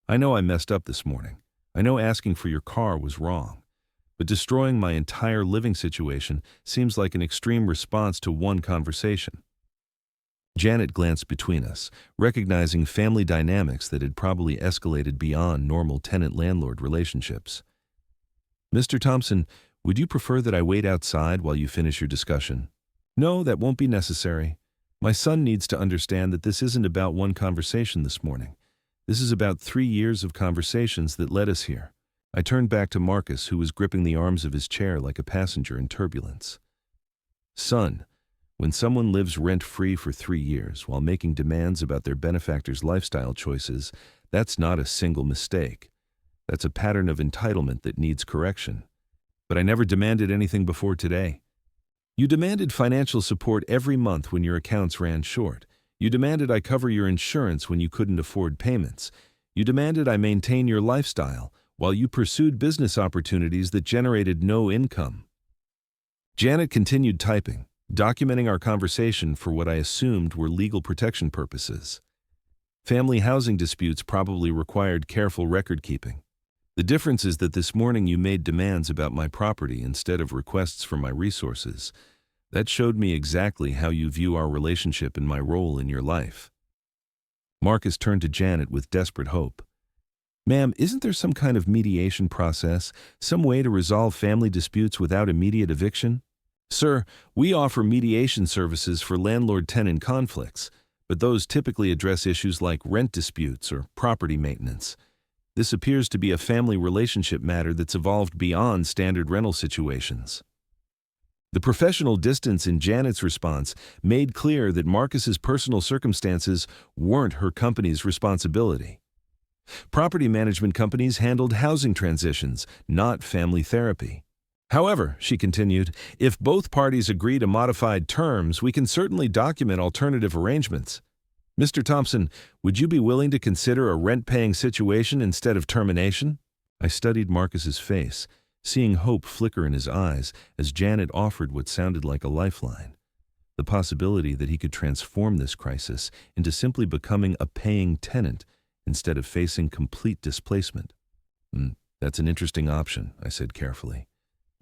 I know I messed up this morning. I know asking for your car was wrong. But destroying my entire living situation seems like an extreme response to one conversation." Janet glanced between us, recognizing family dynamics that had probably escalated beyond normal tenant-landlord relationships. "Mr. Thompson, would you prefer that I wait outside while you finish your discussion?" "No, that won't be necessary. My son needs to understand that this isn't about one conversation this morning. This is about 3 years of conversations that led us here." I turned back to Marcus, who was gripping the arms of his chair like a passenger in turbulence. "Son, when someone lives rent-free for 3 years while making demands about their benefactor's lifestyle choices, that's not a single mistake. That's a pattern of entitlement that needs correction. But I never demanded anything before today. You demanded financial support every month when your accounts ran short. You demanded I cover your insurance when you couldn't afford payments. You demanded I maintain your lifestyle while you pursued business opportunities that generated no income." Janet continued typing, documenting our conversation for what I assumed were legal protection purposes. Family housing disputes probably required careful record-keeping. "The difference is that this morning you made demands about my property instead of requests for my resources. That showed me exactly how you view our relationship and my role in your life." Marcus turned to Janet with desperate hope. Ma'am, isn't there some kind of mediation process, some way to resolve family disputes without immediate eviction? Sir, we offer mediation services for landlord-tenant conflicts, but those typically address issues like rent disputes or property maintenance. This appears to be a family relationship matter that's evolved beyond standard rental situations. The professional distance in Janet's response made clear that Marcus's personal circumstances weren't her company's responsibility. Property management companies handled housing transitions, not family therapy. However, she continued, if both parties agree to modified terms, we can certainly document alternative arrangements. Mr. Thompson, would you be willing to consider a rent-paying situation instead of termination? I studied Marcus's face, seeing hope flicker in his eyes as Janet offered what sounded like a lifeline. The possibility that he could transform this crisis into simply becoming a paying tenant instead of facing complete displacement. That's an interesting option, I said carefully.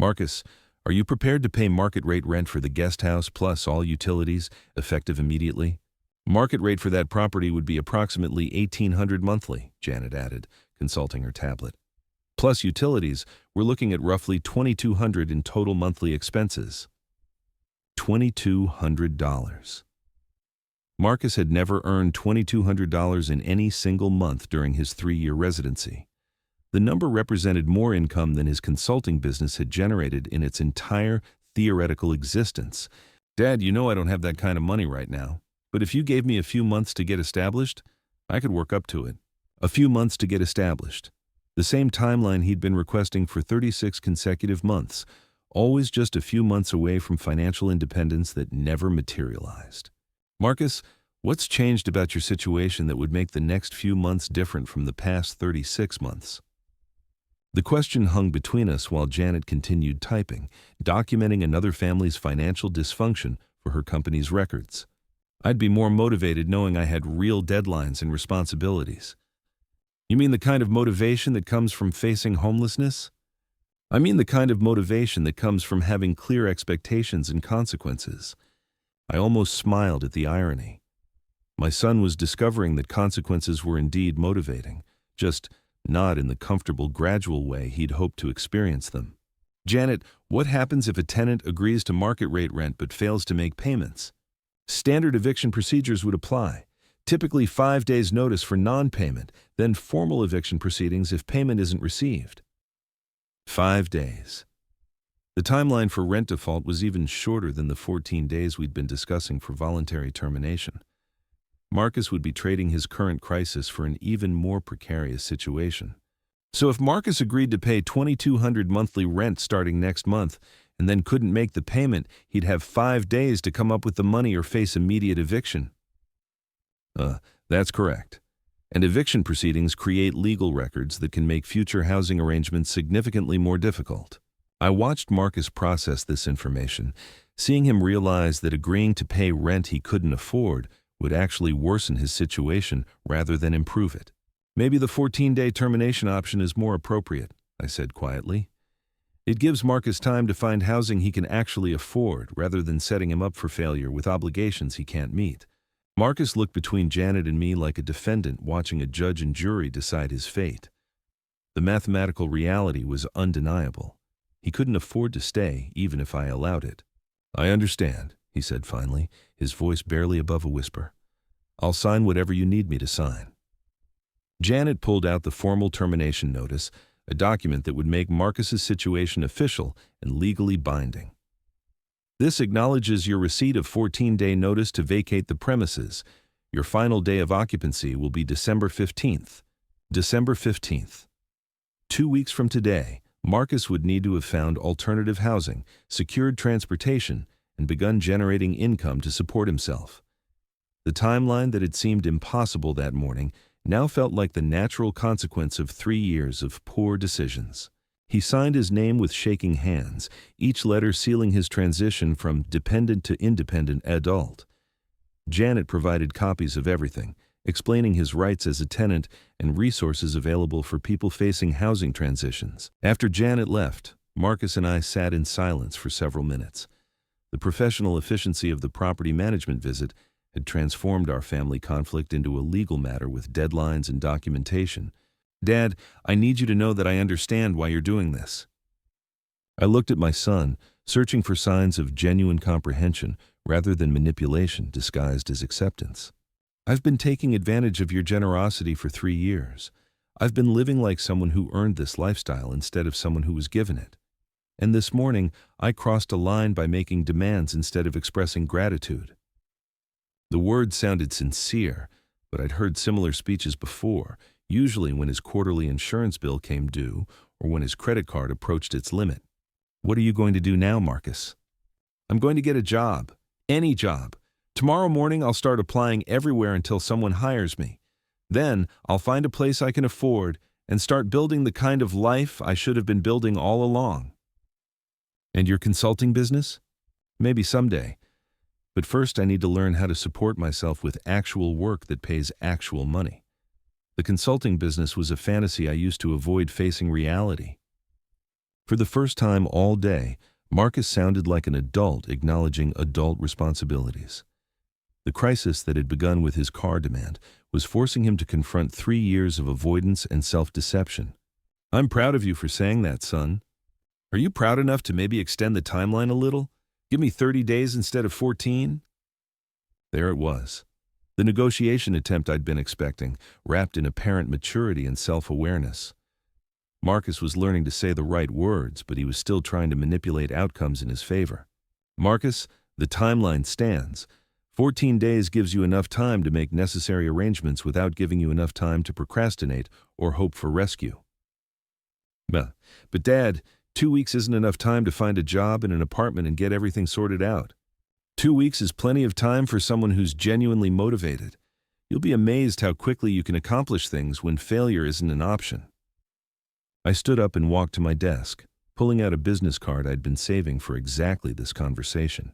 Marcus, are you prepared to pay market rate rent for the guest house plus all utilities, effective immediately? Market rate for that property would be approximately $1,800 monthly, Janet added, consulting her tablet. Plus utilities, we're looking at roughly $2,200 in total monthly expenses. $2,200. Marcus had never earned $2,200 in any single month during his 3-year residency. The number represented more income than his consulting business had generated in its entire theoretical existence. Dad, you know I don't have that kind of money right now, but if you gave me a few months to get established, I could work up to it. A few months to get established. The same timeline he'd been requesting for 36 consecutive months, always just a few months away from financial independence that never materialized. Marcus, what's changed about your situation that would make the next few months different from the past 36 months? The question hung between us while Janet continued typing, documenting another family's financial dysfunction for her company's records. I'd be more motivated knowing I had real deadlines and responsibilities. You mean the kind of motivation that comes from facing homelessness? I mean the kind of motivation that comes from having clear expectations and consequences. I almost smiled at the irony. My son was discovering that consequences were indeed motivating, just not in the comfortable, gradual way he'd hoped to experience them. Janet, what happens if a tenant agrees to market rate rent but fails to make payments? Standard eviction procedures would apply. Typically 5 days notice for non-payment, then formal eviction proceedings if payment isn't received. 5 days. The timeline for rent default was even shorter than the 14 days we'd been discussing for voluntary termination. Marcus would be trading his current crisis for an even more precarious situation. So if Marcus agreed to pay $2,200 monthly rent starting next month and then couldn't make the payment, he'd have 5 days to come up with the money or face immediate eviction. That's correct. And eviction proceedings create legal records that can make future housing arrangements significantly more difficult. I watched Marcus process this information, seeing him realize that agreeing to pay rent he couldn't afford would actually worsen his situation rather than improve it. Maybe the 14-day termination option is more appropriate, I said quietly. It gives Marcus time to find housing he can actually afford rather than setting him up for failure with obligations he can't meet. Marcus looked between Janet and me like a defendant watching a judge and jury decide his fate. The mathematical reality was undeniable. He couldn't afford to stay, even if I allowed it. I understand, he said finally, his voice barely above a whisper. I'll sign whatever you need me to sign. Janet pulled out the formal termination notice, a document that would make Marcus's situation official and legally binding. This acknowledges your receipt of 14-day notice to vacate the premises. Your final day of occupancy will be December 15th. December 15th. 2 weeks from today, Marcus would need to have found alternative housing, secured transportation, and begun generating income to support himself. The timeline that had seemed impossible that morning now felt like the natural consequence of 3 years of poor decisions. He signed his name with shaking hands, each letter sealing his transition from dependent to independent adult. Janet provided copies of everything, explaining his rights as a tenant and resources available for people facing housing transitions. After Janet left, Marcus and I sat in silence for several minutes. The professional efficiency of the property management visit had transformed our family conflict into a legal matter with deadlines and documentation. Dad, I need you to know that I understand why you're doing this. I looked at my son, searching for signs of genuine comprehension rather than manipulation disguised as acceptance. I've been taking advantage of your generosity for 3 years. I've been living like someone who earned this lifestyle instead of someone who was given it. And this morning, I crossed a line by making demands instead of expressing gratitude. The words sounded sincere, but I'd heard similar speeches before, usually when his quarterly insurance bill came due or when his credit card approached its limit. What are you going to do now, Marcus? I'm going to get a job. Any job. Tomorrow morning I'll start applying everywhere until someone hires me. Then I'll find a place I can afford and start building the kind of life I should have been building all along. And your consulting business? Maybe someday. But first I need to learn how to support myself with actual work that pays actual money. The consulting business was a fantasy I used to avoid facing reality. For the first time all day, Marcus sounded like an adult acknowledging adult responsibilities. The crisis that had begun with his car demand was forcing him to confront 3 years of avoidance and self-deception. I'm proud of you for saying that, son. Are you proud enough to maybe extend the timeline a little? Give me 30 days instead of 14? There it was. The negotiation attempt I'd been expecting, wrapped in apparent maturity and self-awareness. Marcus was learning to say the right words, but he was still trying to manipulate outcomes in his favor. Marcus, the timeline stands. 14 days gives you enough time to make necessary arrangements without giving you enough time to procrastinate or hope for rescue. But Dad, 2 weeks isn't enough time to find a job and an apartment and get everything sorted out. 2 weeks is plenty of time for someone who's genuinely motivated. You'll be amazed how quickly you can accomplish things when failure isn't an option. I stood up and walked to my desk, pulling out a business card I'd been saving for exactly this conversation.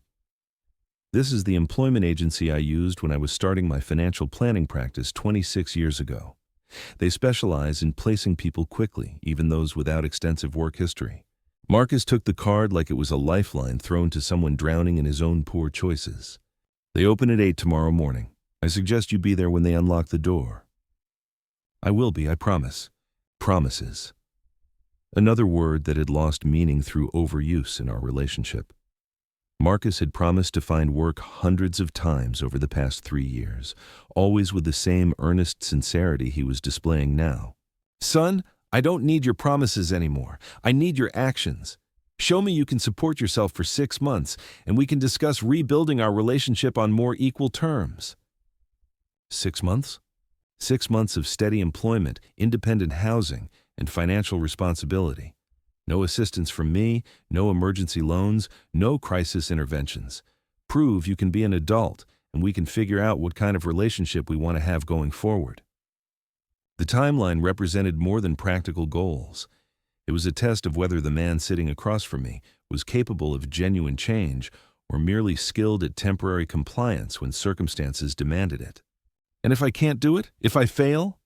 This is the employment agency I used when I was starting my financial planning practice 26 years ago. They specialize in placing people quickly, even those without extensive work history. Marcus took the card like it was a lifeline thrown to someone drowning in his own poor choices. They open at 8 tomorrow morning. I suggest you be there when they unlock the door. I will be, I promise. Promises. Another word that had lost meaning through overuse in our relationship. Marcus had promised to find work hundreds of times over the past 3 years, always with the same earnest sincerity he was displaying now. Son, I don't need your promises anymore. I need your actions. Show me you can support yourself for 6 months, and we can discuss rebuilding our relationship on more equal terms. 6 months? 6 months of steady employment, independent housing, and financial responsibility. No assistance from me, no emergency loans, no crisis interventions. Prove you can be an adult, and we can figure out what kind of relationship we want to have going forward. The timeline represented more than practical goals. It was a test of whether the man sitting across from me was capable of genuine change or merely skilled at temporary compliance when circumstances demanded it. And if I can't do it, if I fail,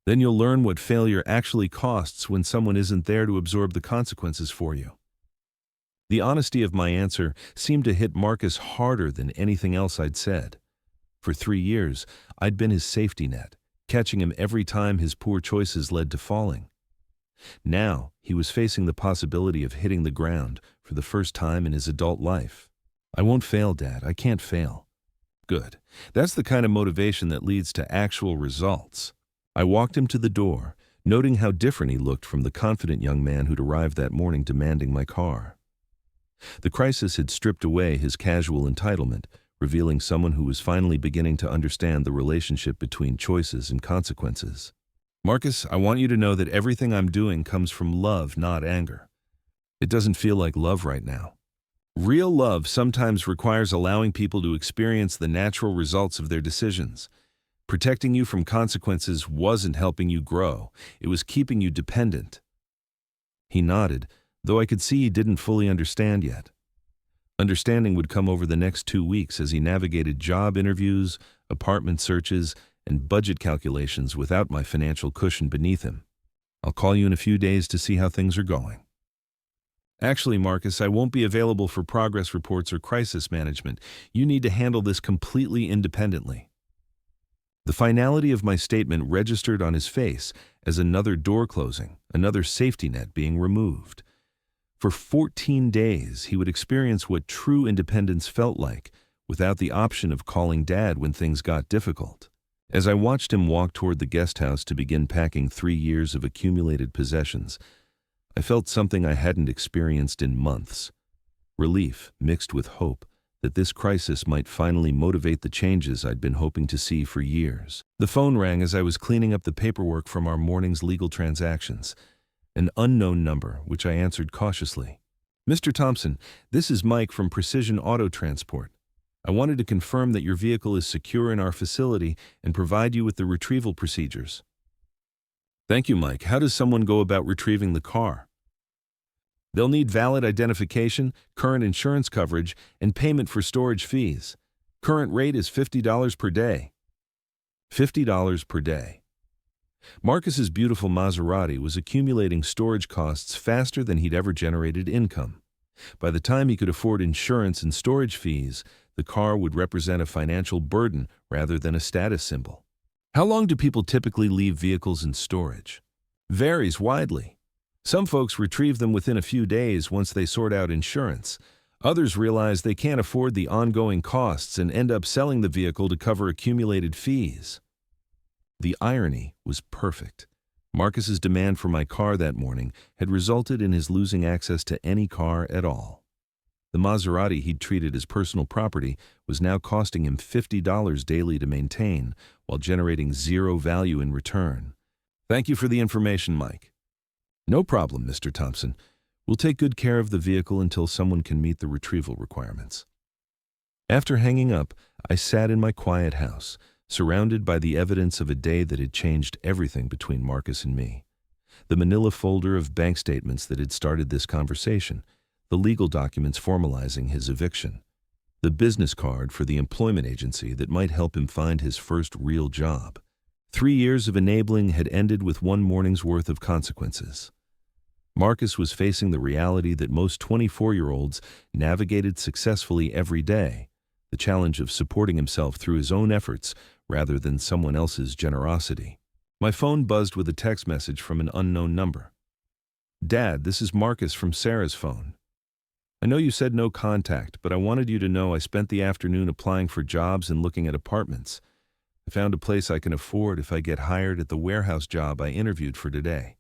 then you'll learn what failure actually costs when someone isn't there to absorb the consequences for you. The honesty of my answer seemed to hit Marcus harder than anything else I'd said. For 3 years, I'd been his safety net, catching him every time his poor choices led to falling. Now, he was facing the possibility of hitting the ground for the first time in his adult life. I won't fail, Dad. I can't fail. Good. That's the kind of motivation that leads to actual results. I walked him to the door, noting how different he looked from the confident young man who'd arrived that morning demanding my car. The crisis had stripped away his casual entitlement, revealing someone who was finally beginning to understand the relationship between choices and consequences. Marcus, I want you to know that everything I'm doing comes from love, not anger. It doesn't feel like love right now. Real love sometimes requires allowing people to experience the natural results of their decisions. Protecting you from consequences wasn't helping you grow. It was keeping you dependent. He nodded, though I could see he didn't fully understand yet. Understanding would come over the next 2 weeks as he navigated job interviews, apartment searches, and budget calculations without my financial cushion beneath him. I'll call you in a few days to see how things are going. Actually, Marcus, I won't be available for progress reports or crisis management. You need to handle this completely independently. The finality of my statement registered on his face as another door closing, another safety net being removed. For 14 days, he would experience what true independence felt like, without the option of calling Dad when things got difficult. As I watched him walk toward the guest house to begin packing 3 years of accumulated possessions, I felt something I hadn't experienced in months. Relief mixed with hope that this crisis might finally motivate the changes I'd been hoping to see for years. The phone rang as I was cleaning up the paperwork from our morning's legal transactions. An unknown number, which I answered cautiously. "Mr. Thompson, this is Mike from Precision Auto Transport. I wanted to confirm that your vehicle is secure in our facility and provide you with the retrieval procedures." "Thank you, Mike. How does someone go about retrieving the car?" "They'll need valid identification, current insurance coverage, and payment for storage fees. Current rate is $50 per day." $50 per day. Marcus's beautiful Maserati was accumulating storage costs faster than he'd ever generated income. By the time he could afford insurance and storage fees, the car would represent a financial burden rather than a status symbol. How long do people typically leave vehicles in storage? Varies widely. Some folks retrieve them within a few days once they sort out insurance. Others realize they can't afford the ongoing costs and end up selling the vehicle to cover accumulated fees. The irony was perfect. Marcus's demand for my car that morning had resulted in his losing access to any car at all. The Maserati he'd treated as personal property was now costing him $50 daily to maintain, while generating zero value in return. "Thank you for the information, Mike." "No problem, Mr. Thompson. We'll take good care of the vehicle until someone can meet the retrieval requirements." After hanging up, I sat in my quiet house, surrounded by the evidence of a day that had changed everything between Marcus and me. The manila folder of bank statements that had started this conversation, the legal documents formalizing his eviction, the business card for the employment agency that might help him find his first real job. 3 years of enabling had ended with one morning's worth of consequences. Marcus was facing the reality that most 24-year-olds navigated successfully every day, the challenge of supporting himself through his own efforts rather than someone else's generosity. My phone buzzed with a text message from an unknown number. "Dad, this is Marcus from Sarah's phone. I know you said no contact, but I wanted you to know I spent the afternoon applying for jobs and looking at apartments. I found a place I can afford if I get hired at the warehouse job I interviewed for today.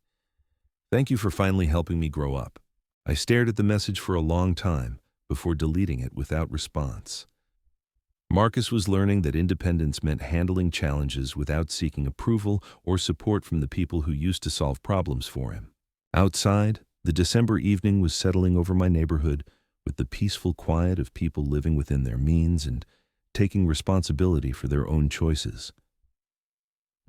Thank you for finally helping me grow up." I stared at the message for a long time before deleting it without response. Marcus was learning that independence meant handling challenges without seeking approval or support from the people who used to solve problems for him. Outside, the December evening was settling over my neighborhood with the peaceful quiet of people living within their means and taking responsibility for their own choices.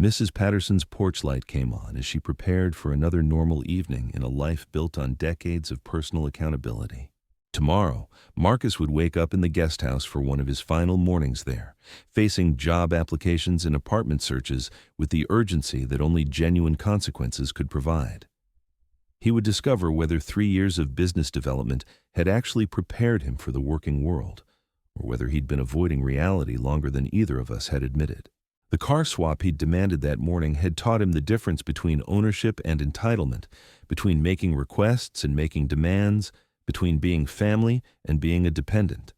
Mrs. Patterson's porch light came on as she prepared for another normal evening in a life built on decades of personal accountability. Tomorrow, Marcus would wake up in the guest house for one of his final mornings there, facing job applications and apartment searches with the urgency that only genuine consequences could provide. He would discover whether 3 years of business development had actually prepared him for the working world, or whether he'd been avoiding reality longer than either of us had admitted. The car swap he'd demanded that morning had taught him the difference between ownership and entitlement, between making requests and making demands, between being family and being a dependent.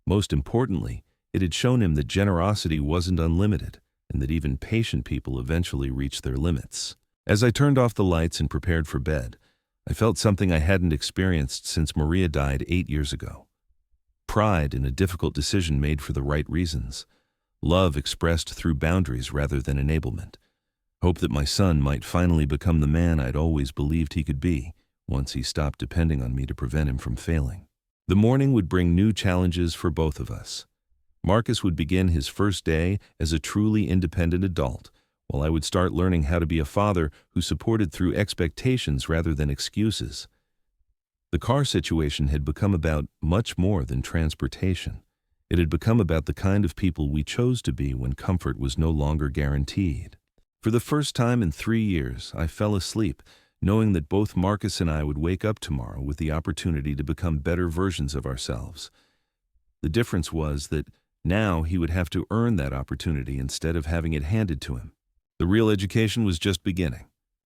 Most importantly, it had shown him that generosity wasn't unlimited, and that even patient people eventually reach their limits. As I turned off the lights and prepared for bed, I felt something I hadn't experienced since Maria died 8 years ago. Pride in a difficult decision made for the right reasons. Love expressed through boundaries rather than enablement. Hope that my son might finally become the man I'd always believed he could be, once he stopped depending on me to prevent him from failing. The morning would bring new challenges for both of us. Marcus would begin his first day as a truly independent adult, while I would start learning how to be a father who supported through expectations rather than excuses. The car situation had become about much more than transportation. It had become about the kind of people we chose to be when comfort was no longer guaranteed. For the first time in 3 years, I fell asleep, knowing that both Marcus and I would wake up tomorrow with the opportunity to become better versions of ourselves. The difference was that Now he would have to earn that opportunity instead of having it handed to him. The real education was just beginning.